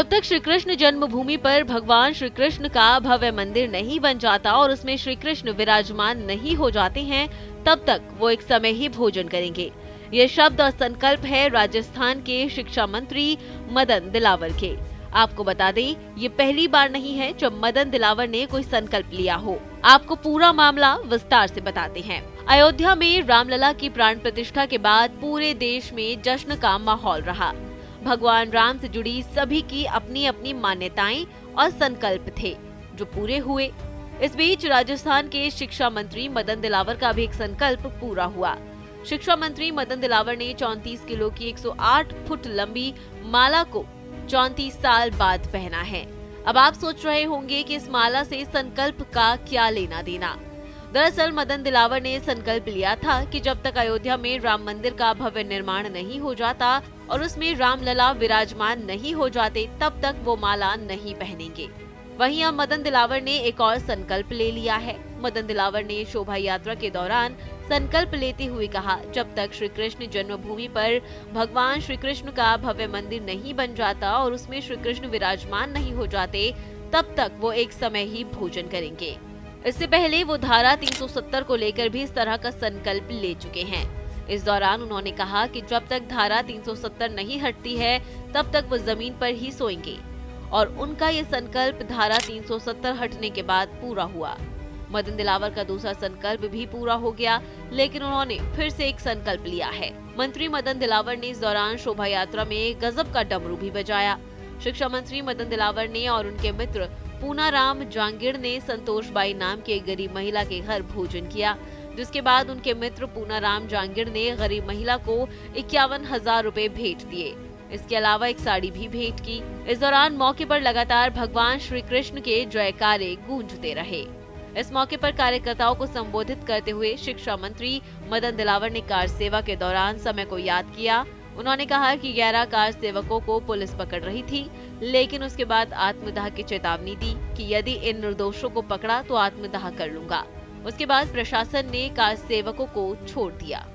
जब तक श्री कृष्ण जन्मभूमि पर भगवान श्री कृष्ण का भव्य मंदिर नहीं बन जाता और उसमें श्री कृष्ण विराजमान नहीं हो जाते हैं, तब तक वो एक समय ही भोजन करेंगे। ये शब्द और संकल्प है राजस्थान के शिक्षा मंत्री मदन दिलावर के। आपको बता दें, ये पहली बार नहीं है जब मदन दिलावर ने कोई संकल्प लिया हो। आपको पूरा मामला विस्तार से बताते हैं। अयोध्या में रामलला की प्राण प्रतिष्ठा के बाद पूरे देश में जश्न का माहौल रहा। भगवान राम से जुड़ी सभी की अपनी अपनी मान्यताएं और संकल्प थे, जो पूरे हुए। इस बीच राजस्थान के शिक्षा मंत्री मदन दिलावर का भी एक संकल्प पूरा हुआ। शिक्षा मंत्री मदन दिलावर ने 34 किलो की 108 फुट लंबी माला को 34 साल बाद पहना है। अब आप सोच रहे होंगे कि इस माला से संकल्प का क्या लेना देना। दरअसल मदन दिलावर ने संकल्प लिया था कि जब तक अयोध्या में राम मंदिर का भव्य निर्माण नहीं हो जाता और उसमें रामलला विराजमान नहीं हो जाते, तब तक वो माला नहीं पहनेंगे। वहीं अब मदन दिलावर ने एक और संकल्प ले लिया है। मदन दिलावर ने शोभा यात्रा के दौरान संकल्प लेते हुए कहा, जब तक श्री कृष्ण जन्मभूमि पर भगवान श्री कृष्ण का भव्य मंदिर नहीं बन जाता और उसमें श्री कृष्ण विराजमान नहीं हो जाते, तब तक वो एक समय ही भोजन करेंगे। इससे पहले वो धारा 370 को लेकर भी इस तरह का संकल्प ले चुके हैं। इस दौरान उन्होंने कहा कि जब तक धारा 370 नहीं हटती है, तब तक वो जमीन पर ही सोएंगे और उनका ये संकल्प धारा 370 हटने के बाद पूरा हुआ। मदन दिलावर का दूसरा संकल्प भी पूरा हो गया, लेकिन उन्होंने फिर से एक संकल्प लिया है। मंत्री मदन दिलावर ने इस दौरान शोभा यात्रा में गजब का डमरू भी बजाया। शिक्षा मंत्री मदन दिलावर ने और उनके मित्र पूनाराम जांगिड़ ने संतोष बाई नाम की एक गरीब महिला के घर भोजन किया, जिसके बाद उनके मित्र पूनाराम जांगिड़ ने गरीब महिला को 51,000 रुपए भेंट दिए। इसके अलावा एक साड़ी भी भेंट की। इस दौरान मौके पर लगातार भगवान श्री कृष्ण के जयकारे गूंजते रहे। इस मौके पर कार्यकर्ताओं को संबोधित करते हुए शिक्षा मंत्री मदन दिलावर ने कार सेवा के दौरान समय को याद किया। उन्होंने कहा कि 11 कार सेवकों को पुलिस पकड़ रही थी, लेकिन उसके बाद आत्मदाह की चेतावनी दी कि यदि इन निर्दोषों को पकड़ा तो आत्मदाह कर लूंगा। उसके बाद प्रशासन ने कार सेवकों को छोड़ दिया।